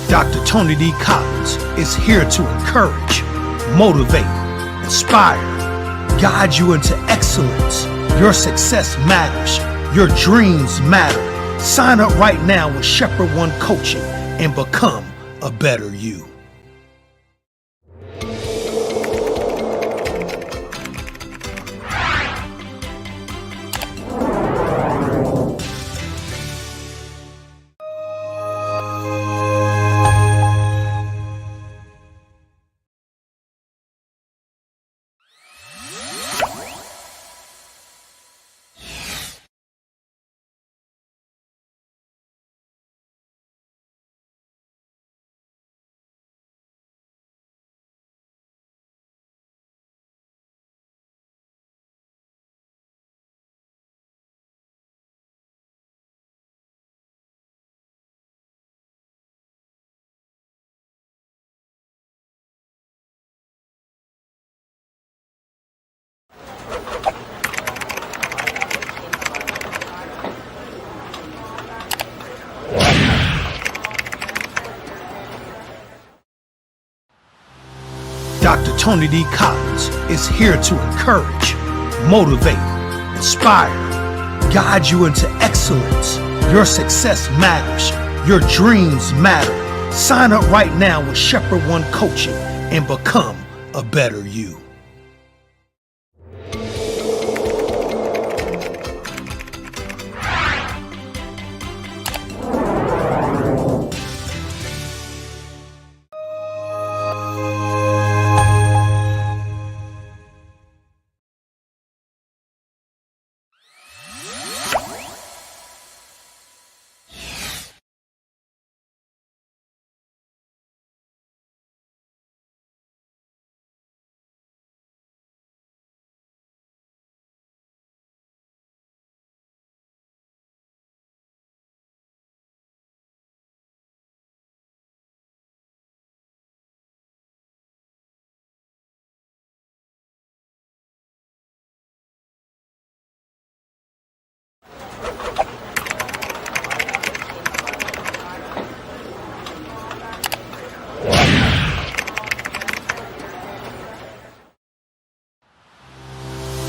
Dr. Tony D. Collins is here to encourage, motivate, inspire, guide you into excellence. Your success matters. Your dreams matter. Sign up right now with Shepherd One Coaching and become a better you. Dr. Tony D. Collins is here to encourage, motivate, inspire, guide you into excellence. Your success matters. Your dreams matter. Sign up right now with Shepherd One Coaching and become a better you.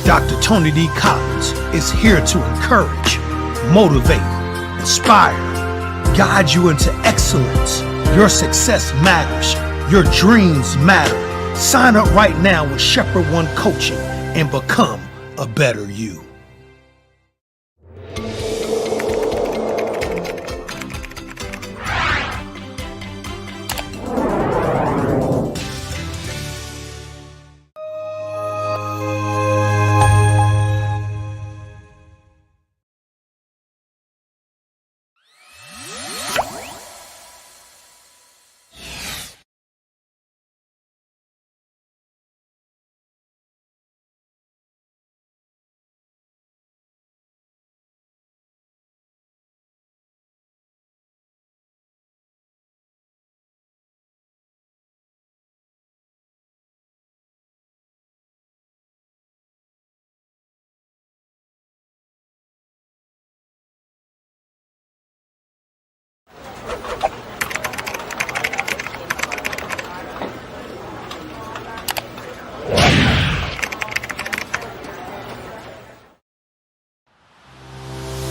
Dr. Tony D. Collins is here to encourage, motivate, inspire, guide you into excellence. Your success matters. Your dreams matter. Sign up right now with Shepherd One Coaching and become a better you.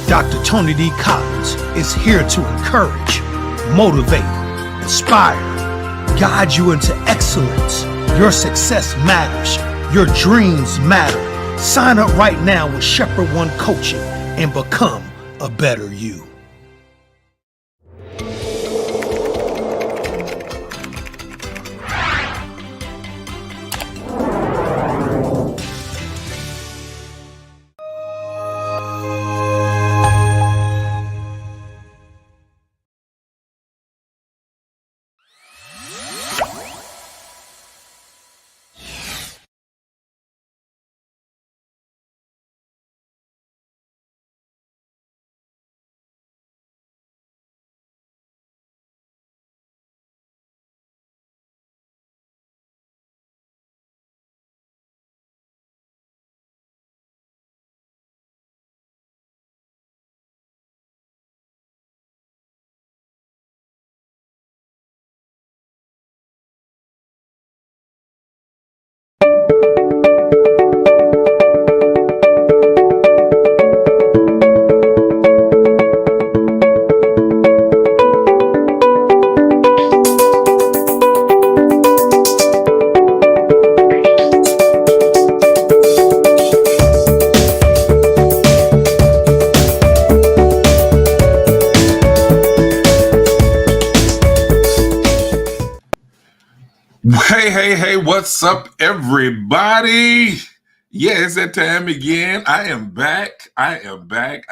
Dr. Tony D. Collins is here to encourage, motivate, inspire, guide you into excellence. Your success matters. Your dreams matter. Sign up right now with Shepherd One Coaching and become a better you. Hey, what's up, everybody? Yeah, it's that time again. I am back. I am back.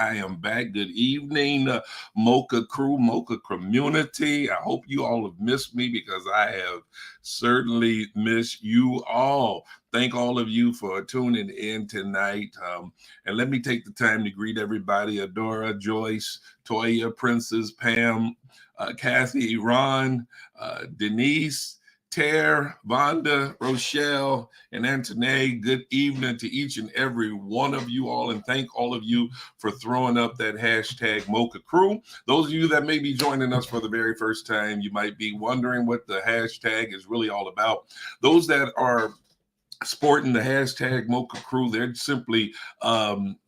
Good evening, Mocha crew, Mocha community. I hope you all have missed me because I have certainly missed you all. Thank all of you for tuning in tonight. And let me take the time to greet everybody: Adora, Joyce, Toya, Princess, Pam, Kathy, Ron, Denise, Tare, Vonda, Rochelle, and Antoinette. Good evening to each and every one of you all, and thank all of you for throwing up that hashtag Mocha Crew. Those of you that may be joining us for the very first time, you might be wondering what the hashtag is really all about. Those that are sporting the hashtag Mocha Crew, they're simply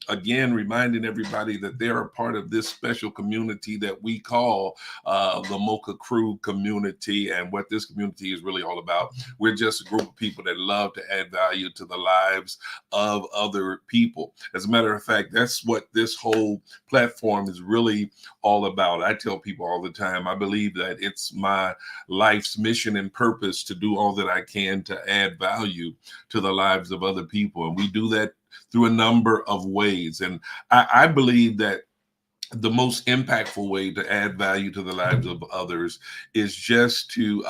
again reminding everybody that they're a part of this special community that we call the Mocha Crew community. And what this community is really all about, we're just a group of people that love to add value to the lives of other people. As a matter of fact, that's what this whole platform is really all about. I tell people all the time, I believe that it's my life's mission and purpose to do all that I can to add value to the lives of other people. And we do that through a number of ways. And I believe that the most impactful way to add value to the lives of others is just to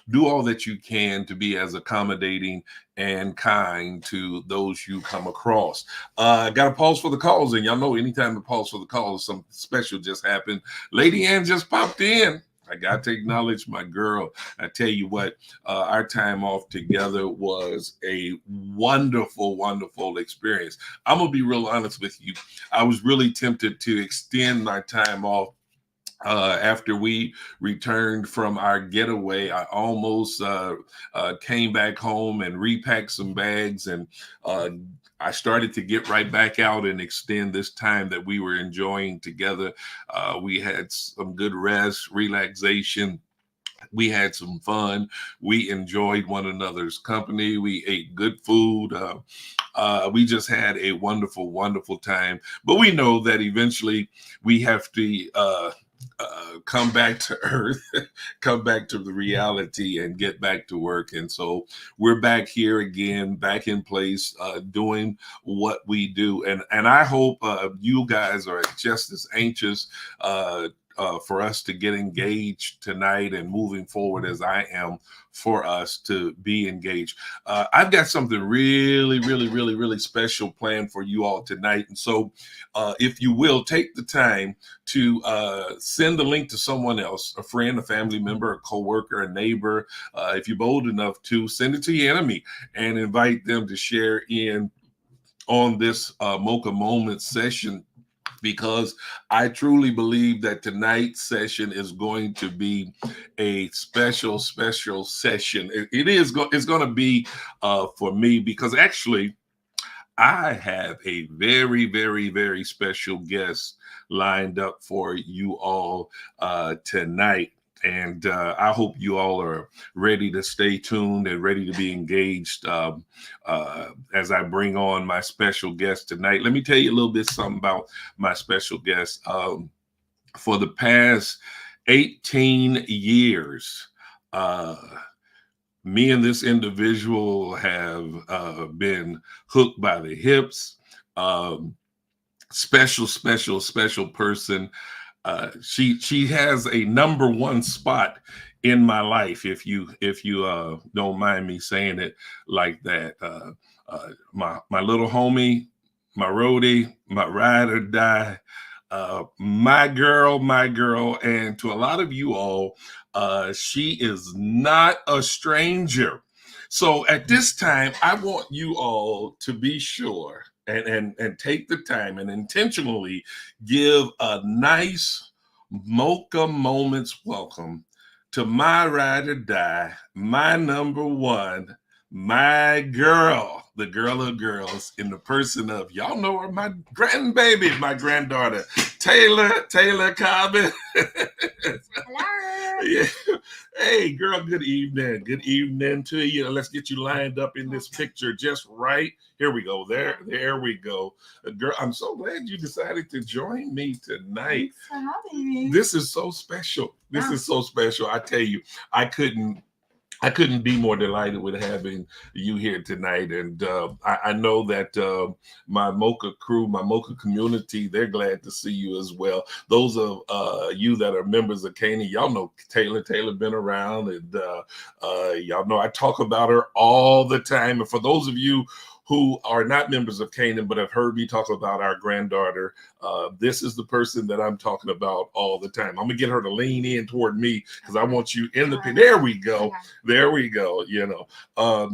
do all that you can to be as accommodating and kind to those you come across. Got to pause for the calls, and y'all know anytime to pause for the calls, something special just happened. Lady Ann just popped in. I got to acknowledge my girl. I tell you what, our time off together was a wonderful, wonderful experience. I'm going to be real honest with you. I was really tempted to extend my time off after we returned from our getaway. I almost came back home and repacked some bags, and I started to get right back out and extend this time that we were enjoying together. We had some good rest, relaxation. We had some fun. We enjoyed one another's company. We ate good food. We just had a wonderful, wonderful time. But we know that eventually we have to come back to earth, come back to the reality, and get back to work. And so we're back here again, back in place, doing what we do. And I hope you guys are just as anxious for us to get engaged tonight and moving forward as I am for us to be engaged. I've got something really, really, really, really special planned for you all tonight. And so if you will, take the time to send the link to someone else, a friend, a family member, a coworker, a neighbor. If you're bold enough to, send it to your enemy and invite them to share in on this Mocha Moment session, because I truly believe that tonight's session is going to be a special, special session. It's going to be for me, because actually I have a very, very, very special guest lined up for you all tonight. And I hope you all are ready to stay tuned and ready to be engaged as I bring on my special guest tonight. Let me tell you a little bit something about my special guest. For the past 18 years, me and this individual have been hooked by the hips. Special person. She has a number one spot in my life, if you don't mind me saying it like that. My little homie, my roadie, my ride or die, my girl, and to a lot of you all, she is not a stranger. So at this time, I want you all to be sure and take the time and intentionally give a nice Mocha Moments welcome to my ride or die, my number one, my girl, the girl of girls, in the person of, y'all know her, my grandbaby, my granddaughter, Taylor Cobbin. Hello. Yeah. Hey, girl, good evening. Good evening to you. Let's get you lined up in this picture just right. Here we go. There we go. Girl, I'm so glad you decided to join me tonight. Thanks for having me. This is so special. This is so special. I tell you, I couldn't I couldn't be more delighted with having you here tonight. And I know that my Mocha crew, my Mocha community, they're glad to see you as well. Those of you that are members of Canaan, y'all know Taylor. Taylor been around, and y'all know I talk about her all the time. And for those of you who are not members of Canaan but have heard me talk about our granddaughter, this is the person that I'm talking about all the time. I'm gonna get her to lean in toward me because I want you in the. There we go. There we go. You know,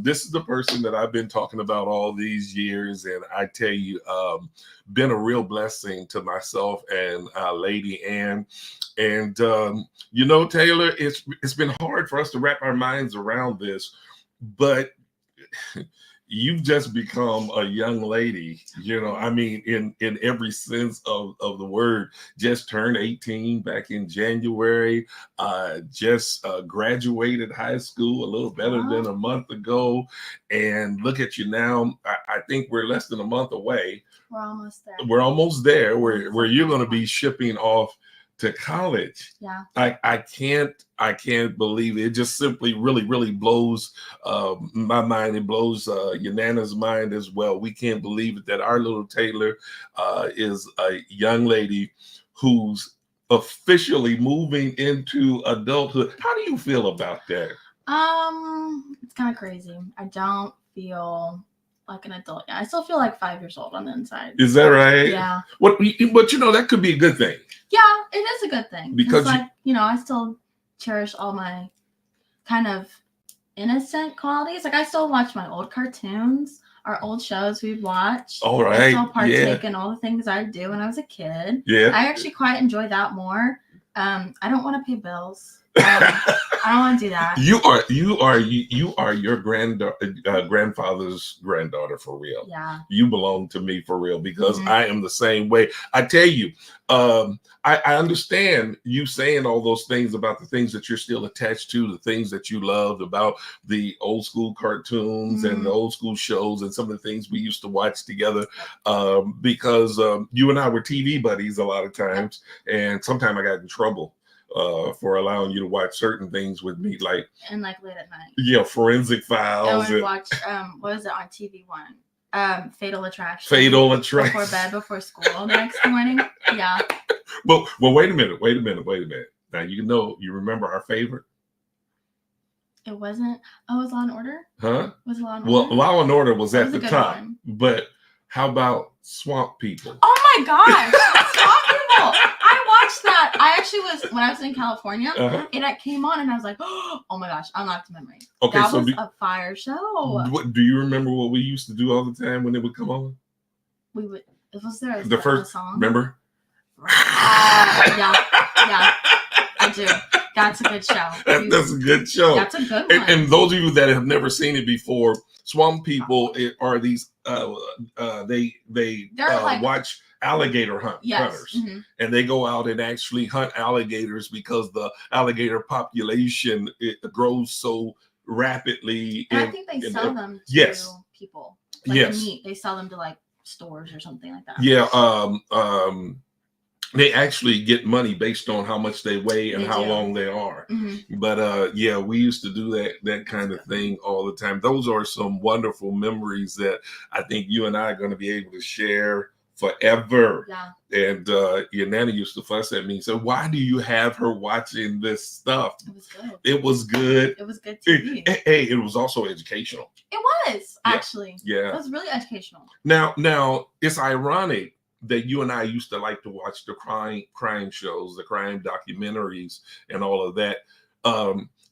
this is the person that I've been talking about all these years, and I tell you, been a real blessing to myself and Lady Ann. And you know, Taylor, it's been hard for us to wrap our minds around this, but you've just become a young lady, you know, I mean, in every sense of the word. Just turned 18 back in January, just graduated high school a little better than a month ago. And look at you now. I think we're less than a month away. We're almost there. We're almost there where you're going to be shipping off to college. Yeah. I can't believe it. It just simply really blows my mind. It blows Yanana's mind as well. We can't believe it that our little Taylor is a young lady who's officially moving into adulthood. How do you feel about that? It's kind of crazy. I don't feel like an adult. I still feel like 5 years old on the inside. Is that right? Yeah. But you know, that could be a good thing. Yeah, it is a good thing. Because like, you know, I still cherish all my kind of innocent qualities. Like I still watch my old cartoons, our old shows we'd watch. All right. I still partake in all the things I do when I was a kid. Yeah. I actually quite enjoy that more. I don't want to pay bills. I don't want to do that. You are your grandfather's granddaughter for real. Yeah. You belong to me for real because I am the same way. I tell you, I understand you saying all those things about the things that you're still attached to, the things that you loved about the old school cartoons and the old school shows and some of the things we used to watch together. Because you and I were TV buddies a lot of times, and sometimes I got in trouble for allowing you to watch certain things with me, like late at night. Yeah, Forensic Files. I would watch what was it on TV One? Fatal Attraction. Fatal Attraction. Before bed, before school the next morning. Yeah. Well, wait a minute. Now you remember our favorite? It wasn't. Oh, it was Law and Order. Huh? Was Law and Order? Well, Law and Order was at the top, one. But how about Swamp People? Oh my gosh, Swamp People! I watched that. I actually when I was in California, it came on, and I was like, oh my gosh, unlocked memory. Okay, that was a fire show. Do you remember what we used to do all the time when it would come on? We would. Was there the first song? Remember? Yeah, I do. That's a good show. That's a good show. That's a good one. And those of you that have never seen it before, Swamp People are these. They watch alligator hunters, and they go out and actually hunt alligators because the alligator population grows so rapidly. And I think they sell them to people. Like meat. They sell them to like stores or something like that. Yeah. They actually get money based on how much they weigh and how long they are. But we used to do that kind of thing all the time. Those are some wonderful memories that I think you and I are going to be able to share forever. Yeah. And your Nana used to fuss at me and say, why do you have her watching this stuff? It was good. It was good. TV. Hey, it was also educational. It was, actually. Yeah. It was really educational. Now it's ironic that you and I used to like to watch the crime shows, the crime documentaries, and all of that.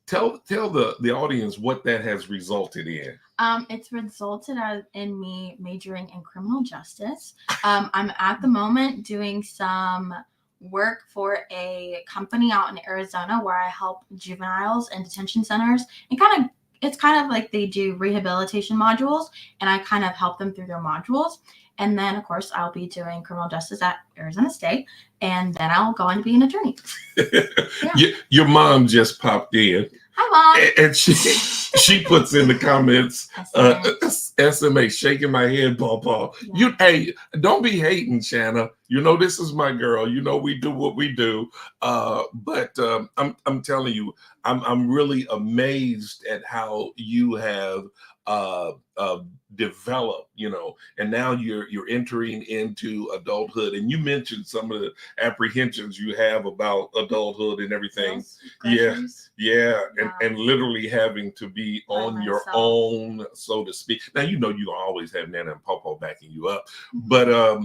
Tell the audience what that has resulted in. It's resulted in me majoring in criminal justice. I'm at the moment doing some work for a company out in Arizona where I help juveniles in detention centers, and it's kind of like they do rehabilitation modules, and I kind of help them through their modules. And then, of course, I'll be doing criminal justice at Arizona State, and then I'll go on to be an attorney. Your mom just popped in. Hi, Mom. And she puts in the comments, SMA, shaking my head, Paw. Yeah. Hey, don't be hating, Shanna. You know this is my girl. You know we do what we do. But I'm telling you, I'm really amazed at how you have developed, and now you're entering into adulthood. And you mentioned some of the apprehensions you have about adulthood and everything. Yeah, and literally having to be on your own, so to speak. Now you always have Nana and Pawpaw backing you up, but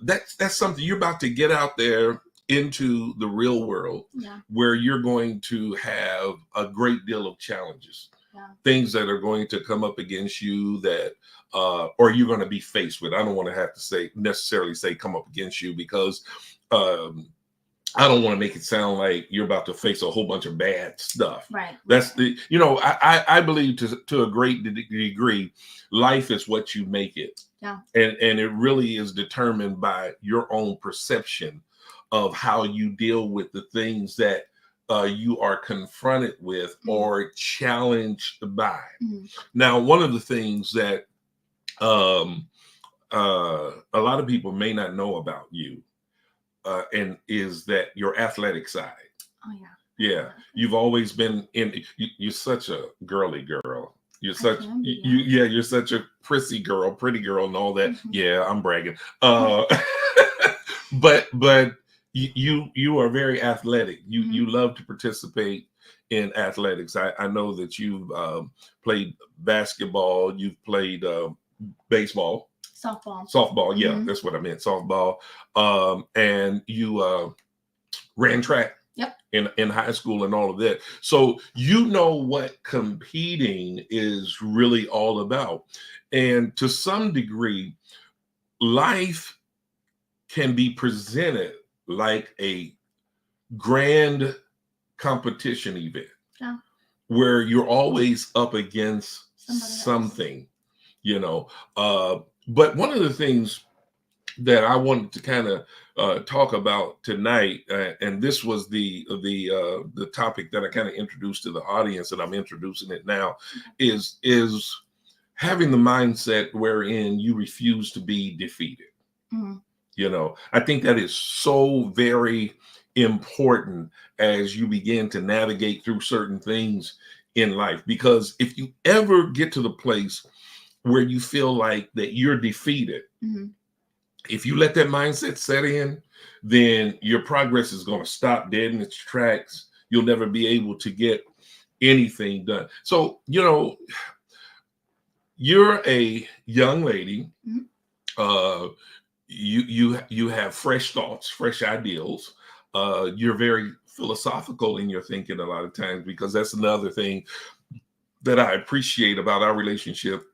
that's something you're about to get out there into the real world, where you're going to have a great deal of challenges, things that are going to come up against you that or you're going to be faced with. I don't want to have to necessarily say come up against you, because I don't want to make it sound like you're about to face a whole bunch of bad stuff. Right. That's I believe to a great degree, life is what you make it. Yeah. And it really is determined by your own perception of how you deal with the things that you are confronted with or challenged by. Now, one of the things that a lot of people may not know about you, and is that your athletic side. Oh yeah. Yeah, you've always been you're such a girly girl. You're such you're such a pretty girl, and all that. Yeah, I'm bragging. But you are very athletic. You love to participate in athletics. I know that you've played basketball. You've played baseball. Softball, yeah, that's what I meant. Softball. And you ran track. Yep. In high school and all of that. So you know what competing is really all about. And to some degree, life can be presented like a grand competition event. Yeah. Where you're always up against something, but one of the things that I wanted to kind of talk about tonight, and this was the topic that I kind of introduced to the audience, and I'm introducing it now, is having the mindset wherein you refuse to be defeated. I think that is so very important as you begin to navigate through certain things in life, because if you ever get to the place where you feel like that you're defeated, if you let that mindset set in, then your progress is going to stop dead in its tracks. You'll never be able to get anything done. So, you're a young lady. You have fresh thoughts, fresh ideals. You're very philosophical in your thinking a lot of times, because that's another thing that I appreciate about our relationship,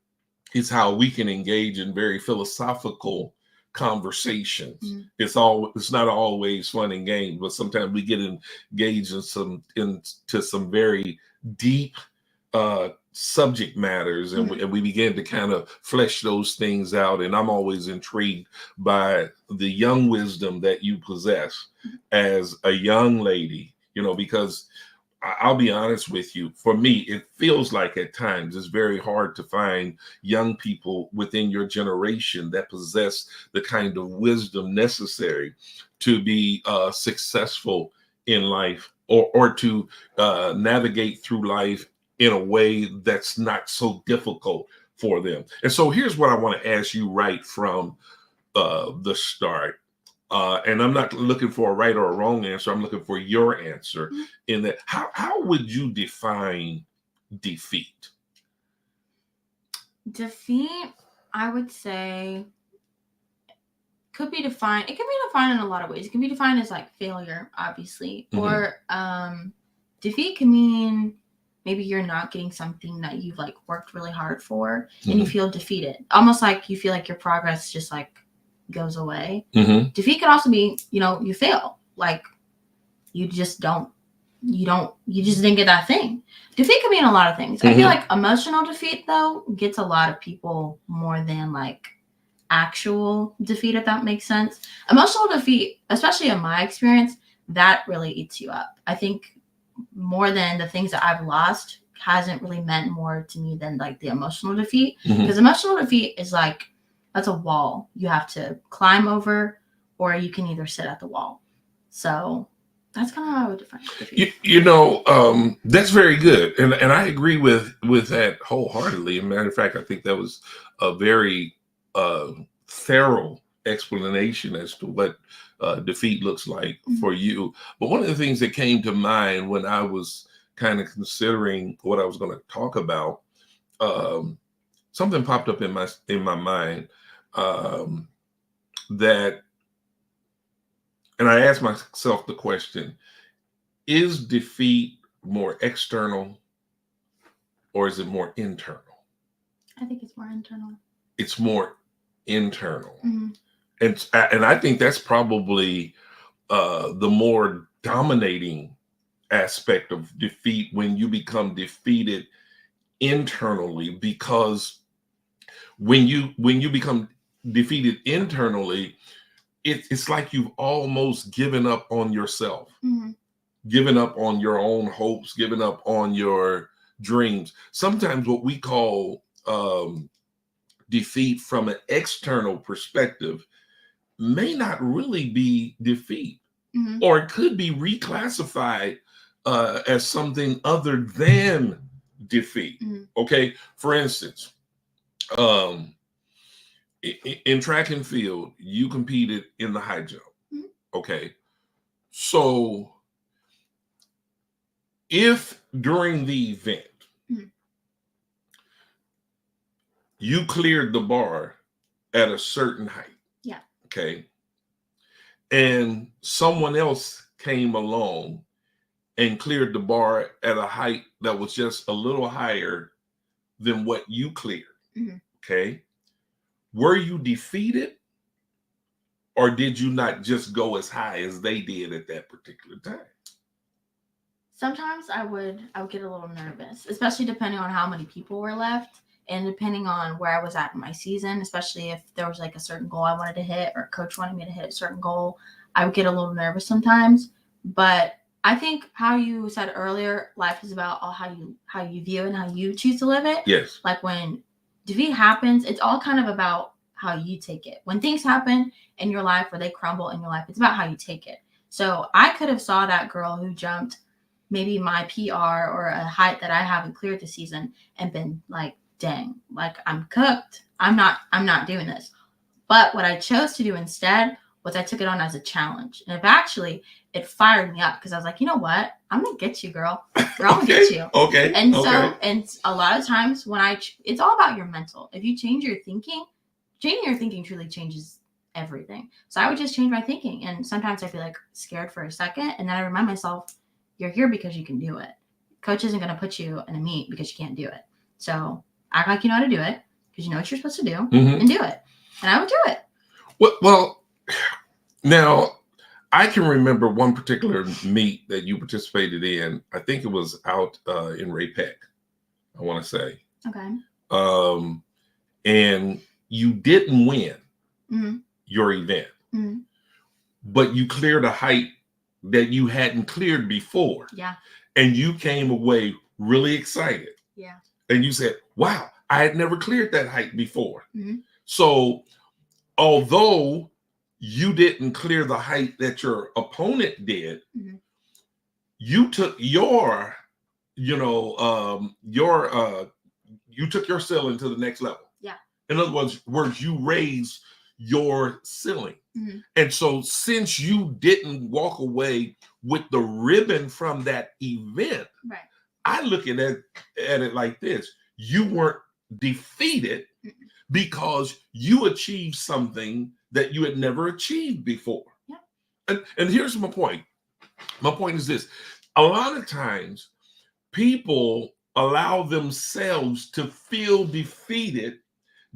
is how we can engage in very philosophical conversations. It's not always fun and games, but sometimes we get engaged into some very deep subject matters, and we begin to kind of flesh those things out. And I'm always intrigued by the young wisdom that you possess as a young lady, because I'll be honest with you, for me, it feels like at times it's very hard to find young people within your generation that possess the kind of wisdom necessary to be successful in life, or to navigate through life in a way that's not so difficult for them. And so here's what I want to ask you right from the start. And I'm not looking for a right or a wrong answer. I'm looking for your answer in that. How would you define defeat? Defeat, I would say, could be defined. It can be defined in a lot of ways. It can be defined as like failure, obviously, or defeat can mean maybe you're not getting something that you've like worked really hard for, and you feel defeated, almost like you feel like your progress just like goes away. Defeat could also be, you fail, like you just didn't get that thing. Defeat could mean a lot of things. I feel like emotional defeat though gets a lot of people more than like actual defeat, if that makes sense. Emotional defeat, especially in my experience, that really eats you up. I think more than the things that I've lost hasn't really meant more to me than like the emotional defeat. Because emotional defeat is like, that's a wall you have to climb over, or you can either sit at the wall. So that's kind of how I would define defeat. That's very good, and I agree with that wholeheartedly. As a matter of fact, I think that was a very thorough explanation as to what defeat looks like for you. But one of the things that came to mind when I was kind of considering what I was going to talk about, something popped up in my mind that, and I asked myself the question: is defeat more external or is it more internal? I think it's more internal. It's more internal. And I think that's probably the more dominating aspect of defeat, when you become defeated internally, because when you become defeated internally, it's like you've almost given up on yourself, given up on your own hopes, given up on your dreams. Sometimes what we call defeat from an external perspective may not really be defeat, or it could be reclassified as something other than defeat. Okay, for instance, in track and field, you competed in the high jump. Okay, so if during the event you cleared the bar at a certain height, okay, and someone else came along and cleared the bar at a height that was just a little higher than what you cleared, okay, were you defeated, or did you not just go as high as they did at that particular time? Sometimes I would get a little nervous, especially depending on how many people were left and depending on where I was at in my season, especially if there was like a certain goal I wanted to hit or coach wanted me to hit a certain goal. I would get a little nervous sometimes. But I think how you said earlier, life is about all how you view and how you choose to live it. Yes. Like when defeat happens, it's all kind of about how you take it. When things happen in your life or they crumble in your life, it's about how you take it. So I could have saw that girl who jumped maybe my PR or a height that I haven't cleared this season and been like, dang, like I'm cooked. I'm not doing this. But what I chose to do instead was I took it on as a challenge. And it fired me up because I was like, you know what? I'm going to get you, girl. I'm going to get you. Okay. And so, and a lot of times when it's all about your mental. If you change your thinking, changing your thinking truly changes everything. So I would just change my thinking. And sometimes I feel like scared for a second. And then I remind myself, you're here because you can do it. Coach isn't going to put you in a meet because you can't do it. So act like you know how to do it because you know what you're supposed to do and do it. And I would do it. Well, now I can remember one particular meet that you participated in. I think it was out in Ray-Peck, I want to say. Okay. And you didn't win your event, but you cleared a height that you hadn't cleared before. Yeah. And you came away really excited. Yeah. And you said, wow, I had never cleared that height before. So although you didn't clear the height that your opponent did, you took your ceiling to the next level. Yeah. In other words, you raised your ceiling. And so since you didn't walk away with the ribbon from that event, right, I look at it like this: you weren't defeated because you achieved something that you had never achieved before. Yeah. And here's my point. My point is this: a lot of times people allow themselves to feel defeated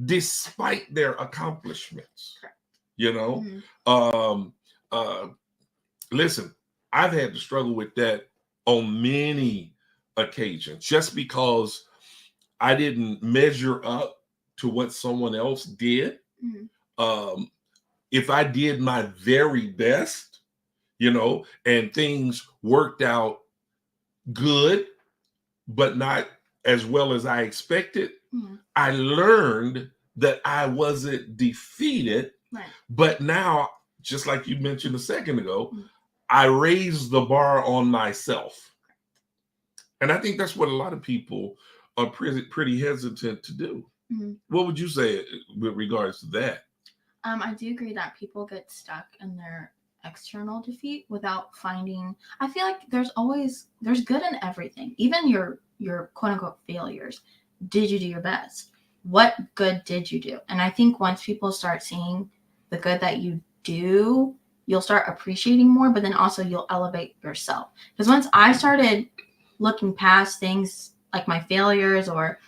despite their accomplishments. Correct. Listen, I've had to struggle with that on many occasions, just because I didn't measure up to what someone else did. If I did my very best, and things worked out good, but not as well as I expected, Mhm. I learned that I wasn't defeated, Right. but now, just like you mentioned a second ago, Mhm. I raised the bar on myself. And I think that's what a lot of people are pretty hesitant to do. Mhm. What would you say with regards to that? I do agree that people get stuck in their external defeat without finding. I feel like there's good in everything, even your quote unquote failures. Did you do your best? What good did you do? And I think once people start seeing the good that you do, you'll start appreciating more. But then also you'll elevate yourself. Because once I started looking past things like my failures or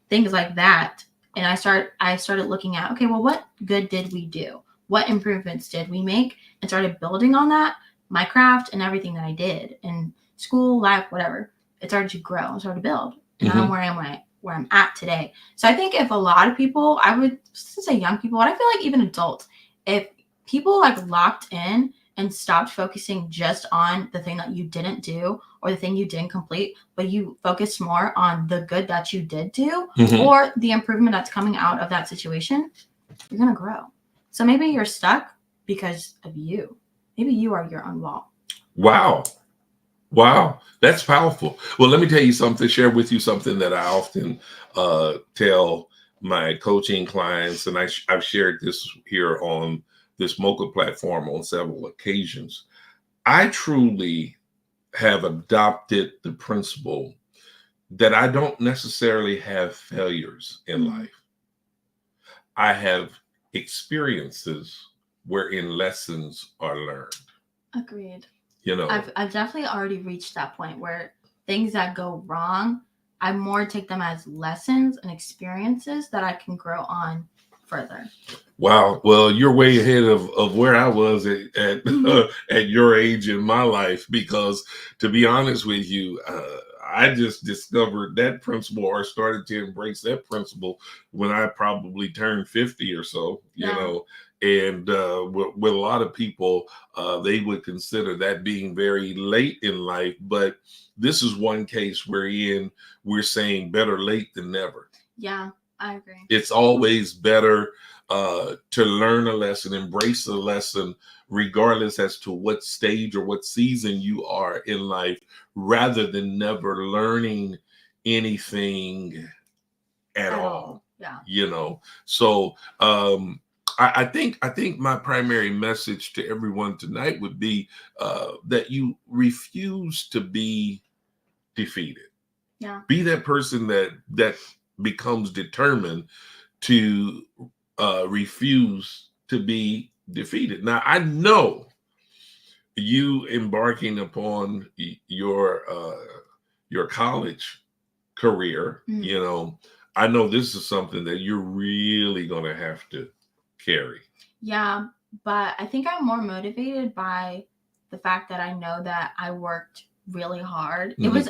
things like that, and I started looking at, okay, well, what good did we do, what improvements did we make, and started building on that. My craft and everything that I did in school, life, whatever, it started to grow and started to build, and I'm where I'm at today. So I think if a lot of people, I would say young people, but I feel like even adults, if people like locked in and stopped focusing just on the thing that you didn't do or the thing you didn't complete, but you focus more on the good that you did do or the improvement that's coming out of that situation, you're going to grow. So maybe you're stuck because of you. Maybe you are your own wall. Wow. Wow. That's powerful. Well, let me tell you something, share with you something that I often tell my coaching clients, and I've shared this here on this Mocha platform on several occasions. I truly have adopted the principle that I don't necessarily have failures in life. I have experiences wherein lessons are learned. Agreed. You know, I've definitely already reached that point where things that go wrong, I more take them as lessons and experiences that I can grow on further. Wow. Well, you're way ahead of where I was at your age in my life, because to be honest with you, I just discovered that principle or started to embrace that principle when I probably turned 50 or so, you know, and with a lot of people, they would consider that being very late in life. But this is one case wherein we're saying better late than never. Yeah, I agree. It's always better to learn a lesson, embrace a lesson, regardless as to what stage or what season you are in life, rather than never learning anything at all. Yeah. You know, so I think my primary message to everyone tonight would be that you refuse to be defeated. Yeah. Be that person that becomes determined to refuse to be defeated. Now, I know you embarking upon your college career, you know, I know this is something that you're really going to have to carry. Yeah, but I think I'm more motivated by the fact that I know that I worked really hard. It was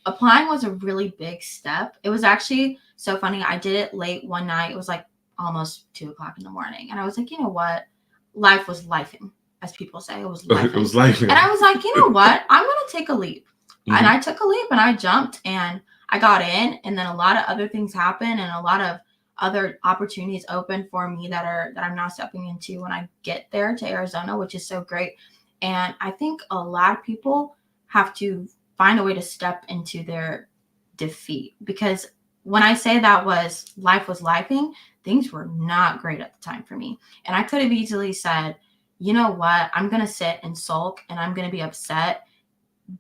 applying was a really big step. It was actually so funny. I did it late one night. It was like almost 2:00 in the morning. And I was like, you know what? Life was lifing, as people say. It was lifing. It was lifing. And I was like, you know what? I'm going to take a leap. And I took a leap and I jumped and I got in. And then a lot of other things happened and a lot of other opportunities open for me that I'm now stepping into when I get there to Arizona, which is so great. And I think a lot of people have to find a way to step into their defeat, because when I say that life was lifing, things were not great at the time for me. And I could have easily said, you know what, I'm going to sit and sulk and I'm going to be upset.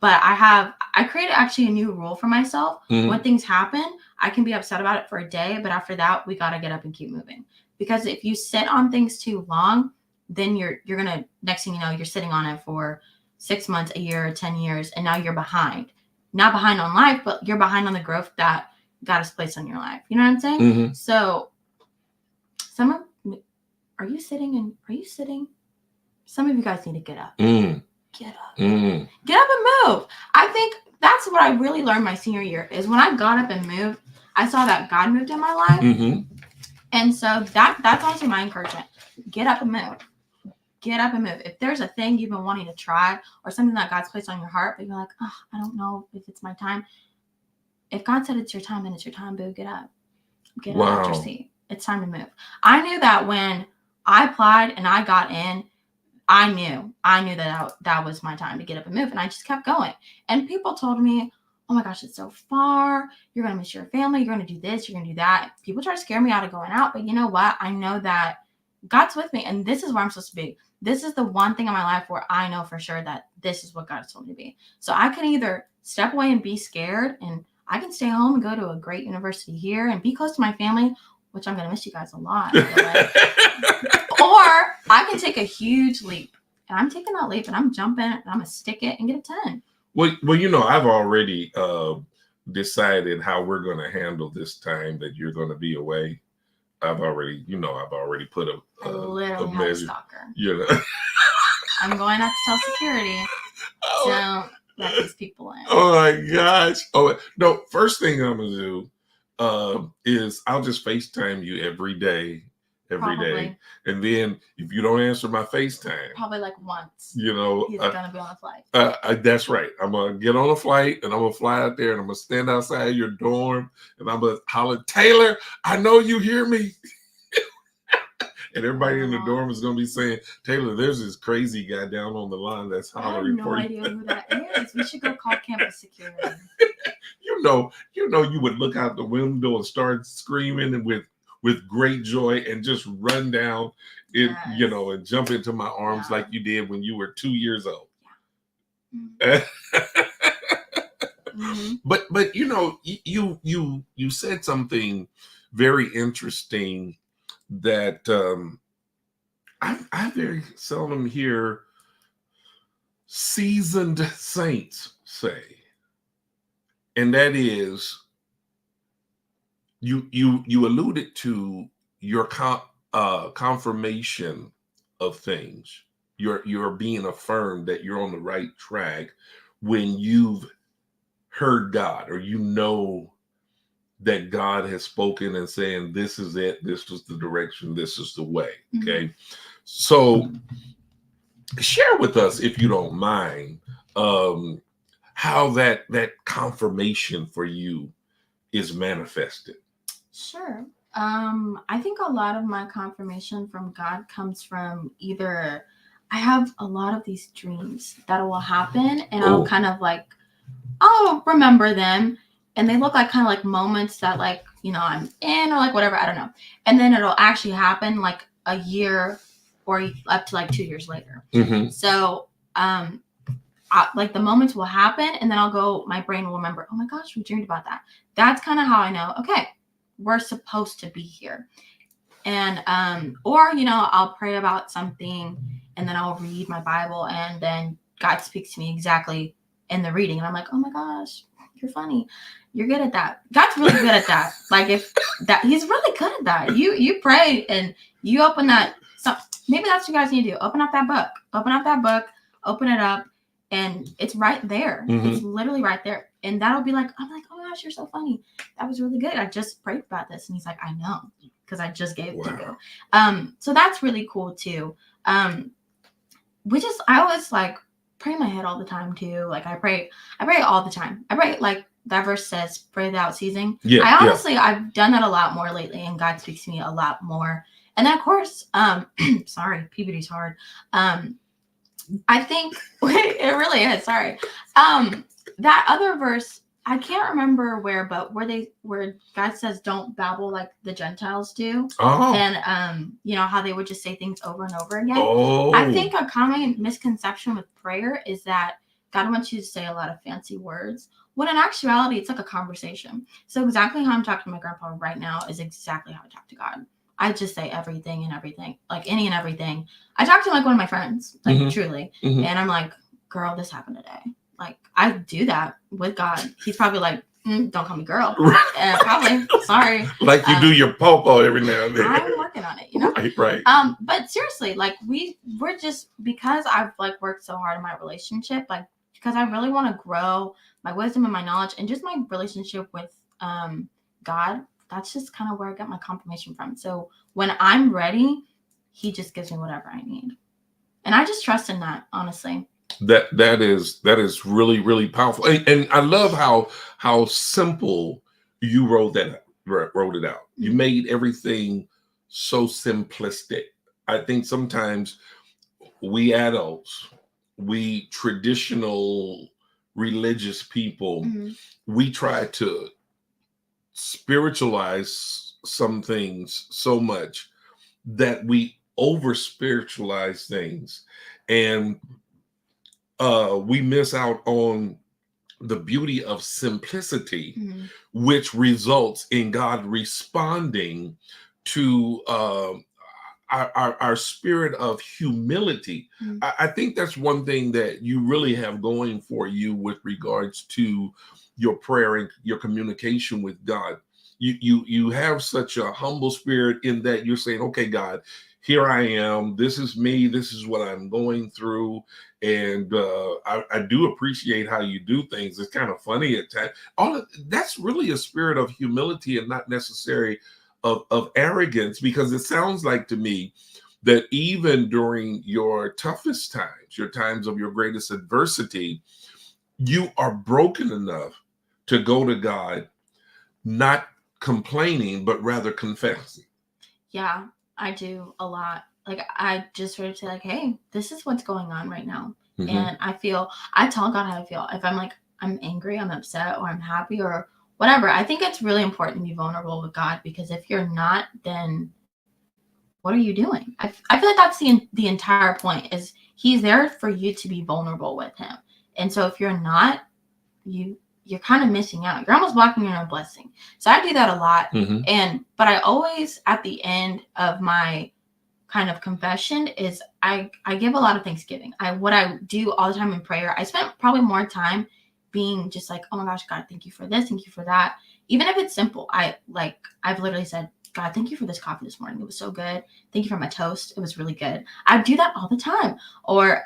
But I created actually a new rule for myself. When things happen, I can be upset about it for a day, but after that, we got to get up and keep moving. Because if you sit on things too long, then you're going to, next thing you know, you're sitting on it for 6 months, a year, 10 years, and now you're behind. Not behind on life, but you're behind on the growth that God has placed on your life. You know what I'm saying? So are you sitting? Some of you guys need to get up. Get up. Get up and move. I think that's what I really learned my senior year is when I got up and moved, I saw that God moved in my life. And so that's honestly my encouragement. Get up and move. get up and move. If there's a thing you've been wanting to try or something that God's placed on your heart, but you're like, oh, I don't know if it's my time. If God said it's your time, then it's your time, boo. Get up. Get out of your seat. It's time to move. I knew that when I applied and I got in, I knew that was my time to get up and move. And I just kept going. And people told me, oh my gosh, it's so far. You're going to miss your family. You're going to do this. You're going to do that. People try to scare me out of going out. But you know what? I know that God's with me. And this is where I'm supposed to be. This is the one thing in my life where I know for sure that this is what God has told me to be. So I can either step away and be scared, and I can stay home and go to a great university here and be close to my family, which I'm going to miss you guys a lot. By the way. Or I can take a huge leap. And I'm taking that leap and I'm jumping and I'm going to stick it and get a 10. Well, I've already decided how we're going to handle this time that you're going to be away. I've already put I literally have a stalker. I'm going to have to tell security. Don't let these people in. Oh my gosh. Oh no, first thing I'm going to do is I'll just FaceTime you every day. And then if you don't answer my FaceTime, probably like once, he's gonna be on a flight. That's right. I'm gonna get on a flight and I'm gonna fly out there and I'm gonna stand outside your dorm and I'm gonna holler, Taylor, I know you hear me. And everybody in the dorm is gonna be saying, Taylor, there's this crazy guy down on the line that's hollering for you. I have no idea who that is. We should go call campus security. You would look out the window and start screaming and with great joy and just run down it, yes. And jump into my arms like you did when you were 2 years old. Yeah. Mm-hmm. But you said something very interesting that I very seldom hear seasoned saints say, and that is, you alluded to your confirmation of things. You're being affirmed that you're on the right track when you've heard God, or that God has spoken and saying, this is it, this is the direction, this is the way. Okay. Mm-hmm. So share with us, if you don't mind, how that confirmation for you is manifested. Sure. I think a lot of my confirmation from God comes from either I have a lot of these dreams that will happen and I'll kind of I'll remember them and they look like kind of like moments that I'm in or like whatever, I don't know. And then it'll actually happen like a year or up to 2 years later. Mm-hmm. So, the moments will happen and then my brain will remember, oh my gosh, we dreamed about that. That's kind of how I know, okay, we're supposed to be here. And, I'll pray about something and then I'll read my Bible and then God speaks to me exactly in the reading. And I'm like, oh my gosh, you're funny. You're good at that. God's really good at that. He's really good at that. You pray and you open that. So maybe that's what you guys need to do. Open up that book, open it up. And it's right there. Mm-hmm. It's literally right there. And that'll be I'm like, oh my gosh, you're so funny. That was really good. I just prayed about this. And he's like, I know, because I just gave it to you. So that's really cool too. I always pray in my head all the time too. I pray all the time. I pray that verse says, pray without ceasing. Yeah. I've done that a lot more lately and God speaks to me a lot more. And then of course, sorry, puberty's hard. I think it really is. Sorry. That other verse, I can't remember where God says, don't babble like the Gentiles do. Oh. And, how they would just say things over and over again. Oh. I think a common misconception with prayer is that God wants you to say a lot of fancy words, when in actuality, it's like a conversation. So exactly how I'm talking to my grandpa right now is exactly how I talk to God. I just say everything and everything, any and everything. I talk to him like one of my friends, mm-hmm. truly. Mm-hmm. And I'm like, girl, this happened today. I do that with God. He's probably like, don't call me girl. And probably, sorry. You do your popo every now and then. I'm working on it, Right. But seriously, we're just, because I've worked so hard in my relationship, because I really want to grow my wisdom and my knowledge and just my relationship with God. That's just kind of where I got my confirmation from. So when I'm ready, he just gives me whatever I need. And I just trust in that, honestly. That is really, really powerful. And I love how simple you wrote it out. You Mhm. made everything so simplistic. I think sometimes we adults, we traditional religious people, Mhm. we try to spiritualize some things so much that we over spiritualize things, and we miss out on the beauty of simplicity, Mhm. which results in God responding to our spirit of humility. Mhm. I think that's one thing that you really have going for you with regards to your prayer and your communication with God. You have such a humble spirit in that you're saying, okay, God, here I am. This is me. This is what I'm going through. And I do appreciate how you do things. It's kind of funny at times. That's really a spirit of humility and not necessarily of arrogance, because it sounds like to me that even during your toughest times, your times of your greatest adversity, you are broken enough to go to God, not complaining, but rather confessing. Yeah, I do a lot. Like I just sort of say like, hey, this is what's going on right now. Mhm. And I tell God how I feel. If I'm like, I'm angry, I'm upset, or I'm happy, or whatever. I think it's really important to be vulnerable with God, because if you're not, then what are you doing? I feel like that's the entire point is he's there for you to be vulnerable with him. And so if you're not, you're kind of missing out. You're almost blocking your own blessing. So I do that a lot. Mhm. But I always at the end of my kind of confession is I give a lot of thanksgiving. What I do all the time in prayer, I spend probably more time being just like, oh my gosh, God, thank you for this, thank you for that. Even if it's simple, I've literally said, God, thank you for this coffee this morning. It was so good. Thank you for my toast. It was really good. I do that all the time. Or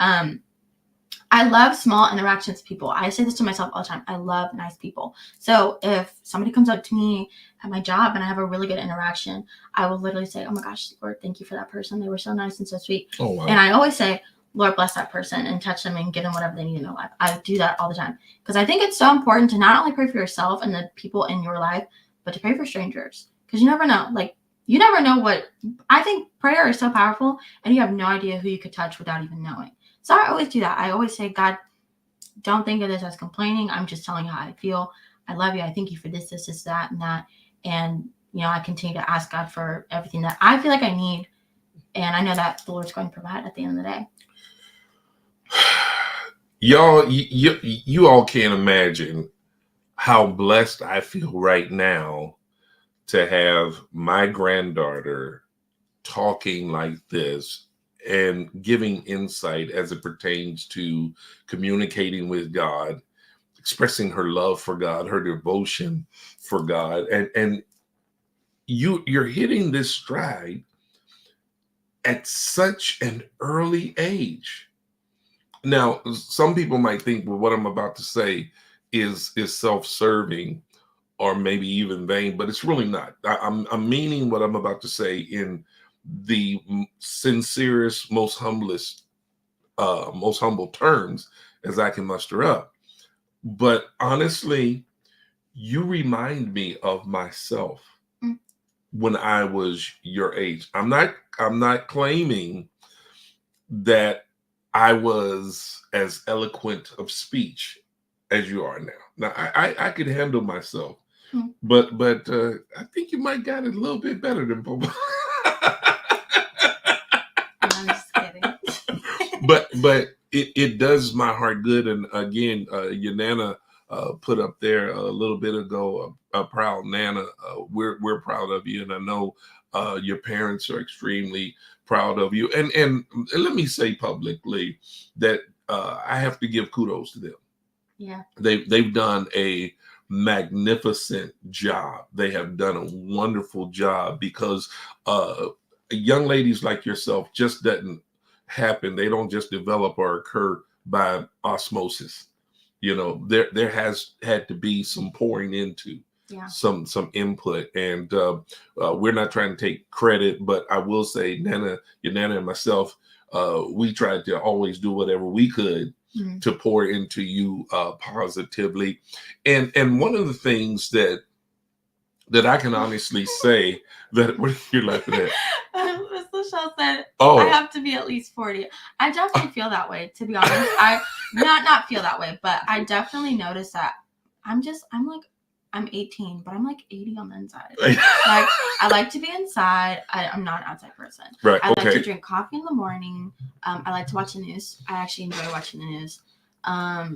I love small interactions with people. I say this to myself all the time. I love nice people. So if somebody comes up to me at my job and I have a really good interaction, I will literally say, oh my gosh, Lord, thank you for that person. They were so nice and so sweet. Oh, wow. And I always say, Lord, bless that person and touch them and give them whatever they need in their life. I do that all the time because I think it's so important to not only pray for yourself and the people in your life, but to pray for strangers, because you never know. Like, you never know what. I think prayer is so powerful, and you have no idea who you could touch without even knowing. So I always do that. I always say, God, don't think of this as complaining. I'm just telling you how I feel. I love you. I thank you for this, that, and that. And, I continue to ask God for everything that I feel like I need. And I know that the Lord's going to provide at the end of the day. Y'all, you all can't imagine how blessed I feel right now to have my granddaughter talking like this and giving insight as it pertains to communicating with God, expressing her love for God, her devotion for God. And you're hitting this stride at such an early age. Now, some people might think, well, what I'm about to say is self-serving or maybe even vain, but it's really not. I'm meaning what I'm about to say in the sincerest, most humble terms as I can muster up. But honestly, you remind me of myself Mm. when I was your age. I'm not claiming that I was as eloquent of speech as you are now. Now I could handle myself, Mm. but I think you might got it a little bit better than Bobo. I'm just kidding. but it does my heart good. And again, your Nana put up there a little bit ago, a proud Nana. We're proud of you, and I know your parents are extremely proud of you. And let me say publicly that I have to give kudos to them. Yeah. They've done a magnificent job. They have done a wonderful job, because young ladies like yourself just doesn't happen. They don't just develop or occur by osmosis. There has had to be some pouring into, Yeah. some input, and we're not trying to take credit, but I will say, your Nana and myself, we tried to always do whatever we could Mhm. to pour into you positively. And one of the things that I can honestly say that what are you laughing at? Miss Lachelle said, I Oh, have to be at least 40. I definitely feel that way, to be honest. I not feel that way, but I definitely notice that I'm 18, but I'm like 80 on the inside. Like, I like to be inside. I'm not an outside person. right. I like to Okay. drink coffee in the morning. I like to watch the news. I actually enjoy watching the news. Yeah,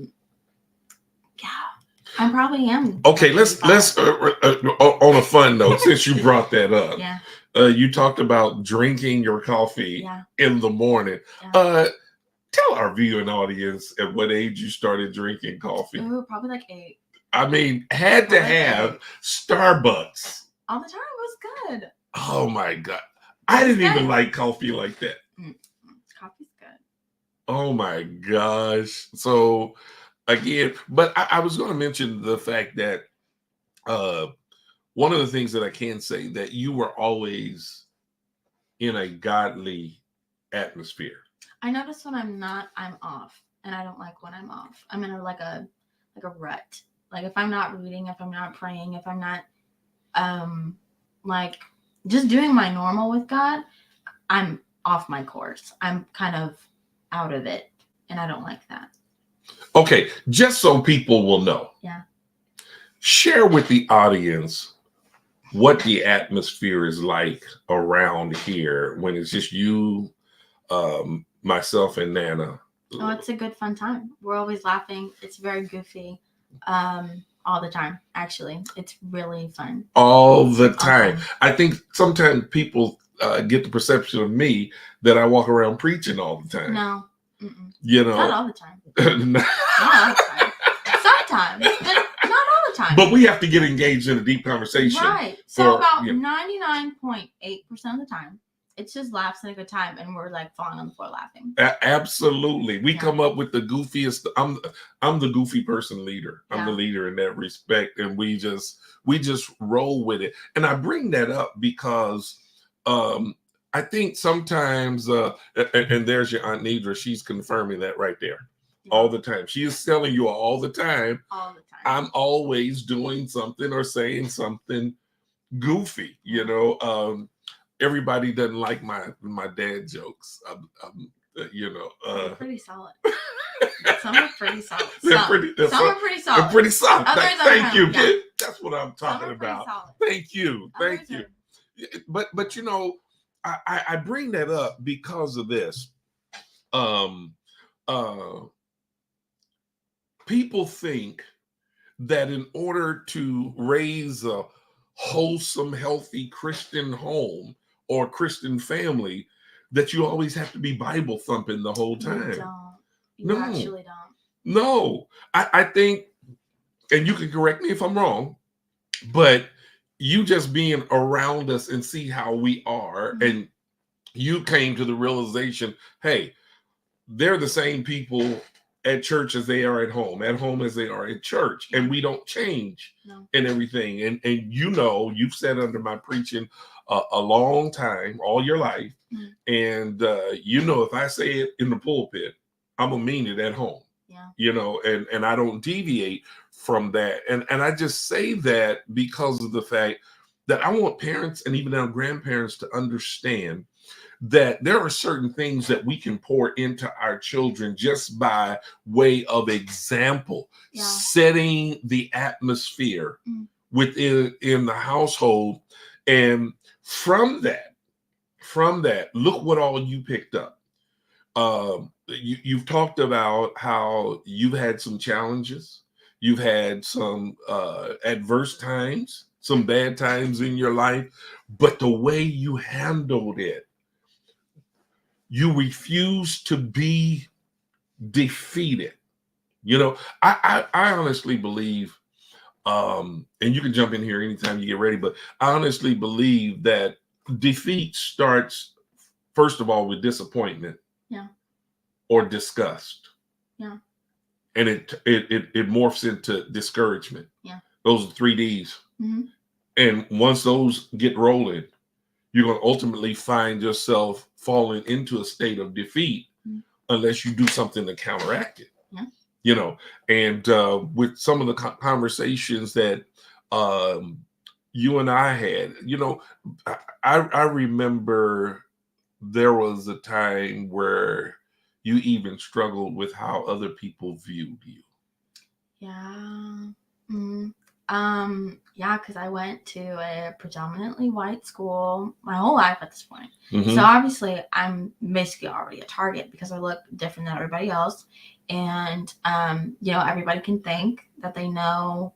I probably am. Okay. like Let's 85. on a fun note, since you brought that up, Yeah, you talked about drinking your coffee yeah, in the morning. yeah. Tell our viewing audience at what age you started drinking coffee. Ooh, probably like 8. I mean, had to Probably have 8. Starbucks. All the time. It was good. Oh my God. I It's didn't even good. like coffee like that. Coffee's good. Oh my gosh. So again, but I was going to mention the fact that one of the things that I can say that you were always in a godly atmosphere. I notice when I'm not, I'm off, and I don't like when I'm off. I'm in like a rut. Like if I'm not reading, if I'm not praying, if I'm not like just doing my normal with God, I'm off my course. I'm kind of out of it, and I don't like that. Okay, just so people will know. Yeah. Share with the audience what the atmosphere is like around here when it's just you, myself, and Nana. Oh, it's a good fun time. We're always laughing. It's very goofy. All the time, actually. It's really fun. All the time. Awesome. I think sometimes people get the perception of me that I walk around preaching all the time. No. Mm-mm. You know, not all the time. Not all the time. Sometimes, but not all the time. But we have to get engaged in a deep conversation. Right. So about 99.8% of the time, it's just laughs and a good time, and we're like falling on the floor laughing. Absolutely. We come up with the goofiest. I'm the goofy person leader. I'm the leader in that respect. And we just roll with it. And I bring that up because I think sometimes and there's your Aunt Nidra, she's confirming that right there. All the time. She is telling you all the time. All the time. I'm always doing something or saying something goofy, you know. Everybody doesn't like my dad jokes. They're pretty solid. Some are pretty solid. Some are pretty solid. They're pretty solid. Thank you. Yeah. That's what I'm talking about. Thank you. Thank you. But you know, I bring that up because of this. People think that in order to raise a wholesome, healthy Christian home or Christian family, that you always have to be Bible thumping the whole time. You actually don't. No. I think, and you can correct me if I'm wrong, but you just being around us and see how we are, and you came to the realization, hey, they're the same people at church as they are at home as they are at church, and we don't change and everything. And you know, you've sat under my preaching a long time, all your life, and you know, if I say it in the pulpit, I'm gonna mean it at home. You know, and I don't deviate from that. And I just say that because of the fact that I want parents and even our grandparents to understand that there are certain things that we can pour into our children just by way of example, setting the atmosphere within the household. And from that, look what all you picked up. You've talked about how you've had some challenges. You've had some adverse times, some bad times in your life, but the way you handled it, you refuse to be defeated. You know, I honestly believe, and you can jump in here anytime you get ready, but I honestly believe that defeat starts, first of all, with disappointment. Or disgust. And it morphs into discouragement. Those are 3 Ds. And once those get rolling, you're going to ultimately find yourself falling into a state of defeat unless you do something to counteract it. Yeah. You know, and with some of the conversations that you and I had, you know, I remember there was a time where you even struggled with how other people viewed you. Yeah. Mm. Yeah, because I went to a predominantly white school my whole life at this point. So obviously I'm basically already a target because I look different than everybody else. And you know, everybody can think that they know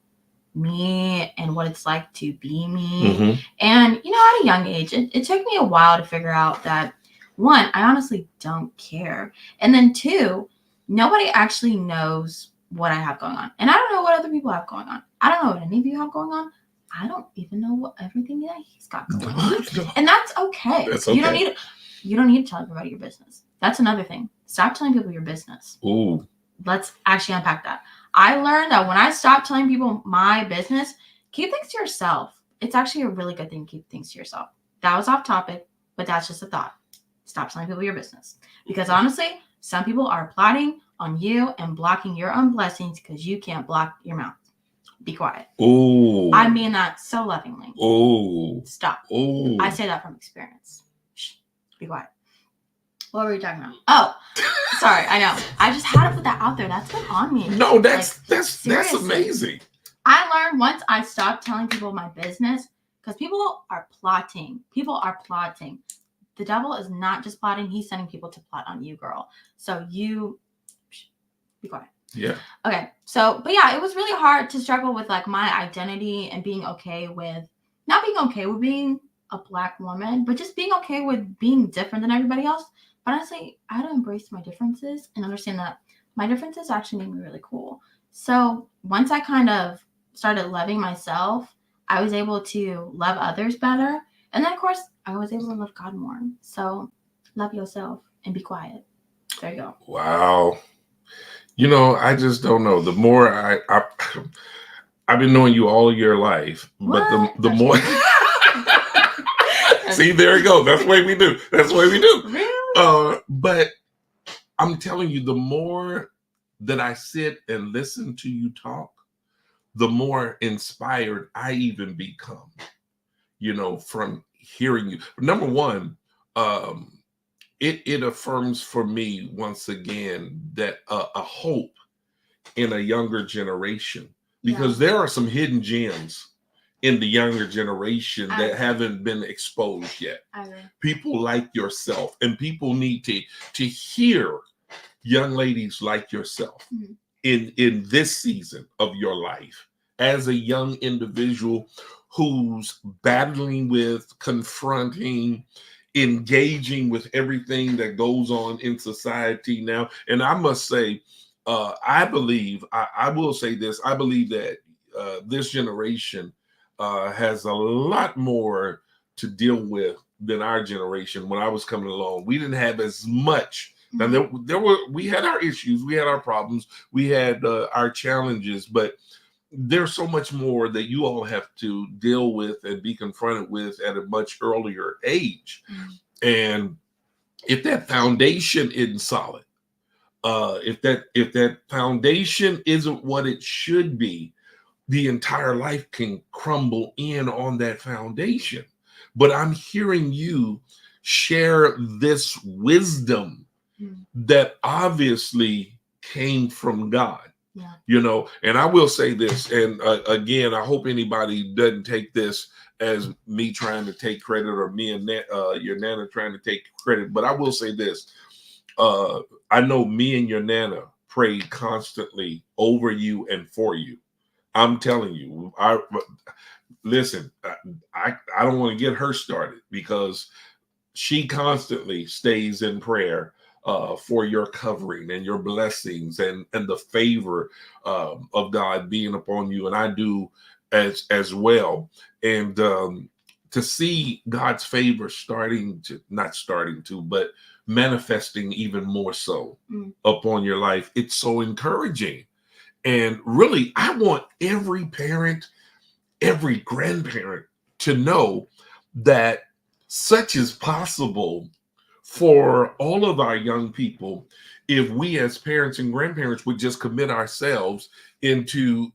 me and what it's like to be me. And you know, at a young age, it took me a while to figure out that, one, I honestly don't care, and then two, nobody actually knows what I have going on, and I don't know what other people have going on. I don't know what any of you have going on. I don't even know what everything that he's got going on, and that's okay. That's okay. You don't need to tell everybody your business. That's another thing. Stop telling people your business. Ooh. Let's actually unpack that. I learned that when I stopped telling people my business, keep things to yourself. It's actually a really good thing to keep things to yourself. That was off topic, but that's just a thought. Stop telling people your business. Because honestly, some people are plotting on you and blocking your own blessings because you can't block your mouth. Be quiet. Oh. I mean that so lovingly. Oh. Stop. Oh. I say that from experience. Shh. Be quiet. What were we talking about? Oh, sorry. I know. I just had to put that out there. That's been on me. No, that's seriously. amazing. I learned once I stopped telling people my business, because people are plotting. People are plotting. The devil is not just plotting. He's sending people to plot on you, girl. So you be quiet. Yeah. Okay. So, but yeah, it was really hard to struggle with like my identity and being okay with not being okay with being a Black woman, but just being okay with being different than everybody else. But honestly, I had to embrace my differences and understand that my differences actually made me really cool. So once I kind of started loving myself, I was able to love others better. And then, of course, I was able to love God more. So love yourself and be quiet. There you go. Wow. You know, I just don't know. The more I've been knowing you all your life, but the more see, there you go. That's the way we do. That's the way we do. Really? But I'm telling you, the more that I sit and listen to you talk, the more inspired I even become, you know, from hearing you. Number one, it affirms for me once again that a hope in a younger generation, because there are some hidden gems in the younger generation that haven't been exposed yet. People like yourself, and people need to hear young ladies like yourself in this season of your life as a young individual who's battling with, confronting, engaging with everything that goes on in society now. And I must say, I believe, I will say this, I believe that this generation has a lot more to deal with than our generation. When I was coming along, we didn't have as much. Now we had our issues, we had our problems, we had our challenges, but there's so much more that you all have to deal with and be confronted with at a much earlier age. And if that foundation isn't solid, if that foundation isn't what it should be, the entire life can crumble in on that foundation. But I'm hearing you share this wisdom that obviously came from God. Yeah. You know, and I will say this, and again, I hope anybody doesn't take this as me trying to take credit or me and your Nana trying to take credit, but I will say this. I know me and your Nana prayed constantly over you and for you. I'm telling you, listen, I don't want to get her started because she constantly stays in prayer for your covering and your blessings and the favor of God being upon you. And I do as well. And to see God's favor but manifesting even more so upon your life, it's so encouraging. And really, I want every parent, every grandparent to know that such is possible for all of our young people if we as parents and grandparents would just commit ourselves into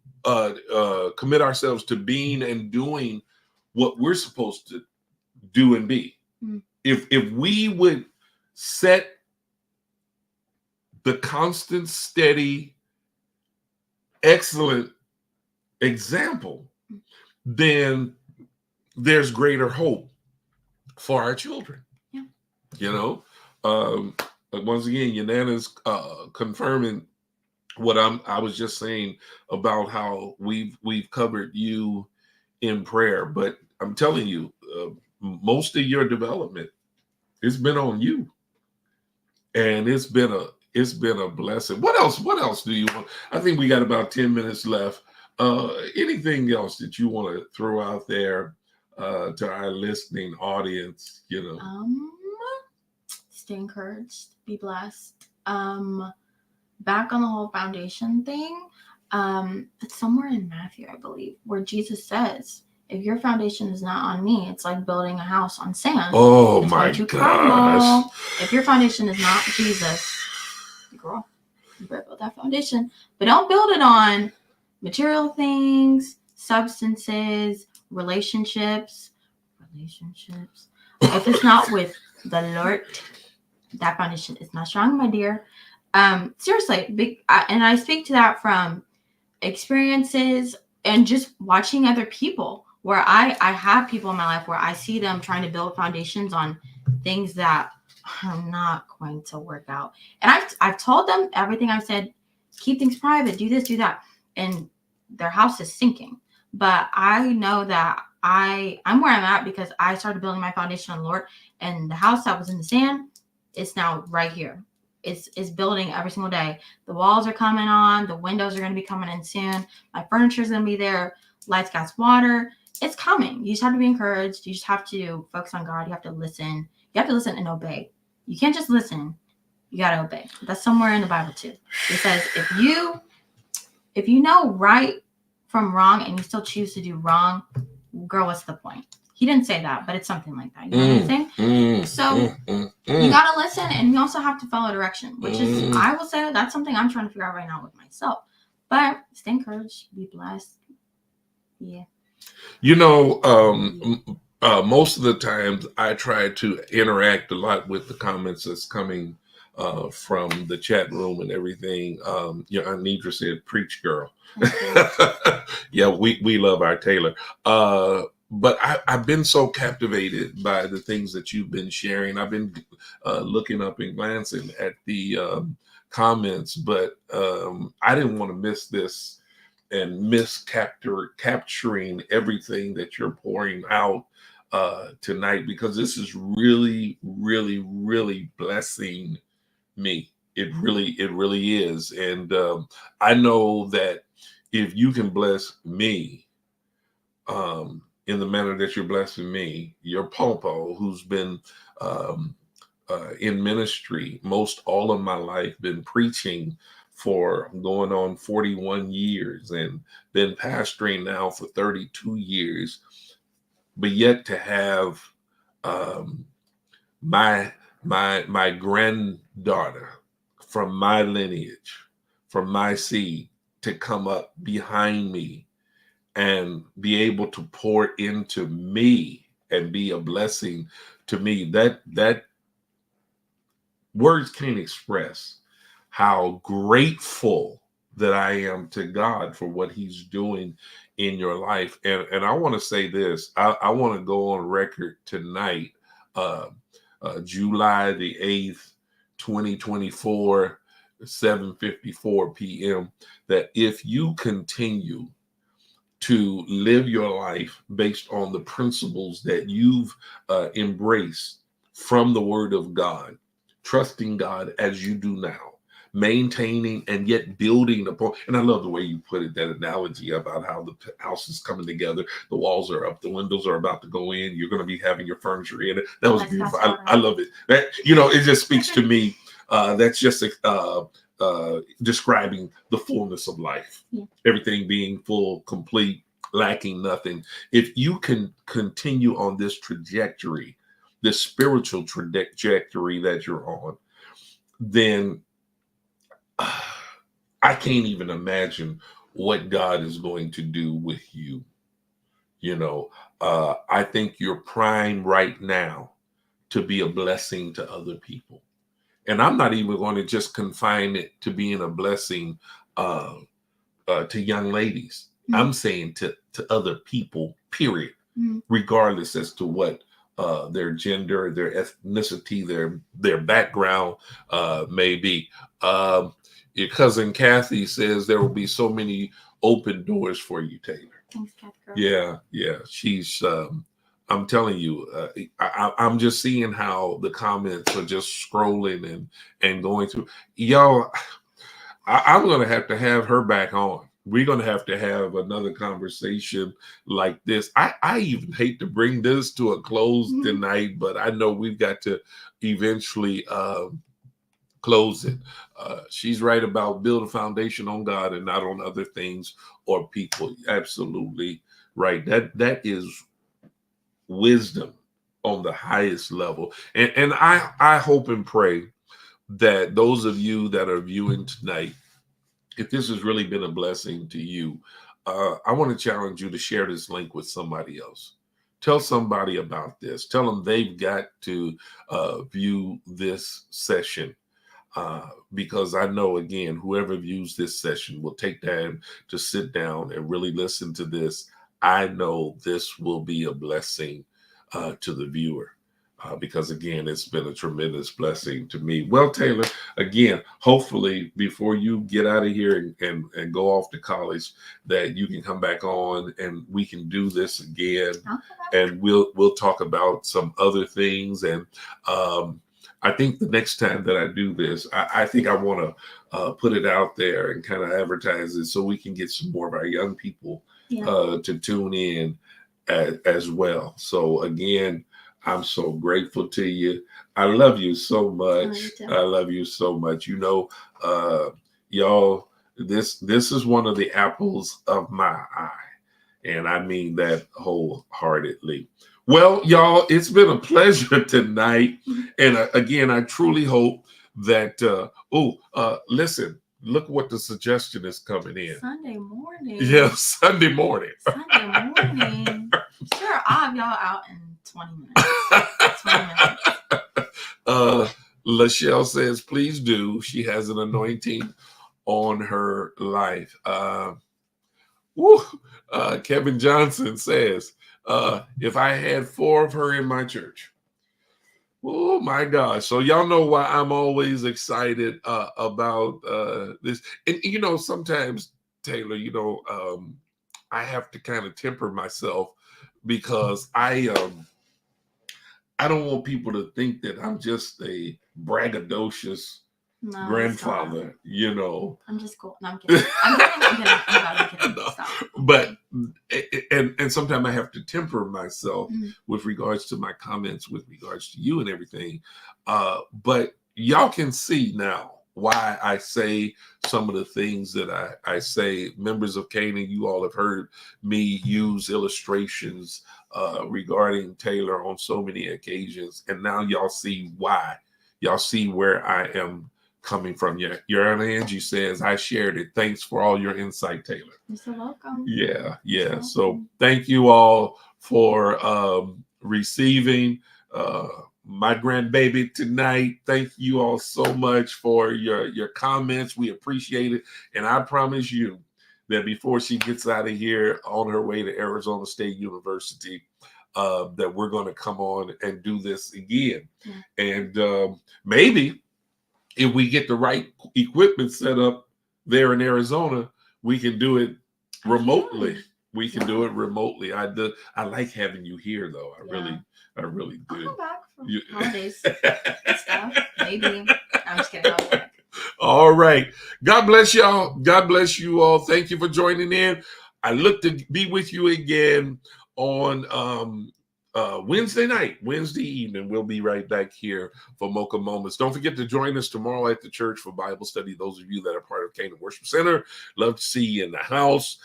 commit ourselves to being and doing what we're supposed to do and be. Mm. If we would set the constant, steady, excellent example, then there's greater hope for our children. Yeah. You know, once again, Yanana's confirming what I was just saying about how we've covered you in prayer, but I'm telling you, most of your development, it's been on you, and it's been a blessing. What else do you want? I think we got about 10 minutes left. Anything else that you want to throw out there to our listening audience? You know, stay encouraged, be blessed. Back on the whole foundation thing, it's somewhere in Matthew, I believe, where Jesus says, if your foundation is not on me, it's like building a house on sand. Oh it's my going to gosh. crumble. If your foundation is not Jesus, girl, you better build that foundation. But don't build it on material things, substances, relationships. If it's not with the Lord, that foundation is not strong, my dear. Seriously, and I speak to that from experiences and just watching other people, where I have people in my life where I see them trying to build foundations on things that are not going to work out. And I've told them everything. I've said, keep things private, do this, do that. And their house is sinking. But I know that I'm where I'm at because I started building my foundation on the Lord, and the house that was in the sand, it's now right here. It's building every single day. The walls are coming on. The windows are going to be coming in soon. My furniture is going to be there. Lights, gas, water. It's coming. You just have to be encouraged. You just have to focus on God. You have to listen. You have to listen and obey. You can't just listen. You got to obey. That's somewhere in the Bible too. It says if you know right from wrong and you still choose to do wrong, girl, what's the point? He didn't say that, but it's something like that. You know what I'm saying? So you got to listen, and you also have to follow direction, which is, I will say, that's something I'm trying to figure out right now with myself. But stay encouraged, be blessed. Yeah. You know, most of the times I try to interact a lot with the comments that's coming from the chat room and everything. Your Aunt Nidra said, preach, girl. Yeah, we love our Taylor. But I've been so captivated by the things that you've been sharing. I've been looking up and glancing at the comments, but I didn't want to miss this and capturing everything that you're pouring out tonight, because this is really, really, really blessing me. It really is. And I know that if you can bless me, in the manner that you're blessing me, your Popo, who's been in ministry most all of my life, been preaching for going on 41 years and been pastoring now for 32 years, but yet to have my granddaughter from my lineage, from my seed, to come up behind me and be able to pour into me and be a blessing to me, that words can't express how grateful that I am to God for what he's doing in your life. And I want to say this, I want to go on record tonight, July the 8th, 2024, 7:54 p.m., that if you continue to live your life based on the principles that you've embraced from the Word of God, trusting God as you do now, maintaining and yet building upon. And I love the way you put it, that analogy about how the house is coming together, the walls are up, the windows are about to go in, you're going to be having your furniture in it. That was beautiful. I love it. That, it just speaks to me. That's just describing the fullness of life. Yeah. Everything being full, complete, lacking nothing. If you can continue on this trajectory, the spiritual trajectory that you're on, then I can't even imagine what God is going to do with you. You know, I think you're primed right now to be a blessing to other people. And I'm not even going to just confine it to being a blessing to young ladies. Mm-hmm. I'm saying to other people, period, Mm-hmm. regardless as to what their gender, their ethnicity, their background may be. Your cousin Kathy says there will be so many open doors for you, Taylor. Thanks, Kathy girl. Yeah. She's. I'm telling you, I'm just seeing how the comments are just scrolling and going through. Y'all, I'm going to have her back on. We're going to have another conversation like this. I even hate to bring this to a close tonight, but I know we've got to eventually close it. She's right about build a foundation on God and not on other things or people. Absolutely right. That is wisdom on the highest level. And I hope and pray that those of you that are viewing tonight, if this has really been a blessing to you, I want to challenge you to share this link with somebody else. Tell somebody about this. Tell them they've got to view this session. Because I know, again, whoever views this session will take time to sit down and really listen to this. I know this will be a blessing to the viewer. Because again, it's been a tremendous blessing to me. Well, Taylor, again, hopefully before you get out of here and go off to college, that you can come back on and we can do this again, and we'll talk about some other things. And I think the next time that I do this, I think I want to put it out there and kind of advertise it so we can get some more of our young people to tune in as well. So again, I'm so grateful to you. I love you so much. I love you so much. You know, y'all, this is one of the apples of my eye. And I mean that wholeheartedly. Well, y'all, it's been a pleasure tonight. And again, I truly hope that, listen, look what the suggestion is coming in. Sunday morning. Yeah, Sunday morning. Sunday morning. Sure, I'll have y'all out in 20 minutes. 20 minutes. Lachelle says, please do. She has an anointing on her life. Kevin Johnson says, if I had 4 of her in my church. Oh my gosh. So y'all know why I'm always excited about this. And you know, sometimes, Taylor, you know, I have to kind of temper myself because I don't want people to think that I'm just a braggadocious grandfather, you know. I'm just cool. No, I'm kidding. I'm kidding. No. Stop. But and sometimes I have to temper myself with regards to my comments, with regards to you and everything. But y'all can see now why I say some of the things that I say. Members of Canaan, you all have heard me use illustrations regarding Taylor on so many occasions, and now y'all see why. Y'all see where I am coming from. Your Aunt Angie says, I shared it. Thanks for all your insight, Taylor. You're so welcome. Yeah. So thank you all for receiving my grandbaby tonight. Thank you all so much for your comments. We appreciate it. And I promise you that before she gets out of here on her way to Arizona State University, that we're going to come on and do this again. And maybe if we get the right equipment set up there in Arizona, we can do it remotely. We can do it remotely. I like having you here, though. I really do. I'll come back for holidays and stuff. Maybe. I'm just kidding. All right. God bless y'all. God bless you all. Thank you for joining in. I look to be with you again on Wednesday evening. We'll be right back here for Mocha Moments. Don't forget to join us tomorrow at the church for Bible study. Those of you that are part of Canaan Worship Center, love to see you in the house.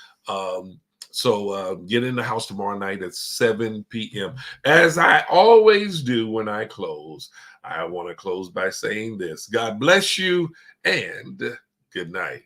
So get in the house tomorrow night at 7 p.m. As I always do when I close, I want to close by saying this: God bless you and good night.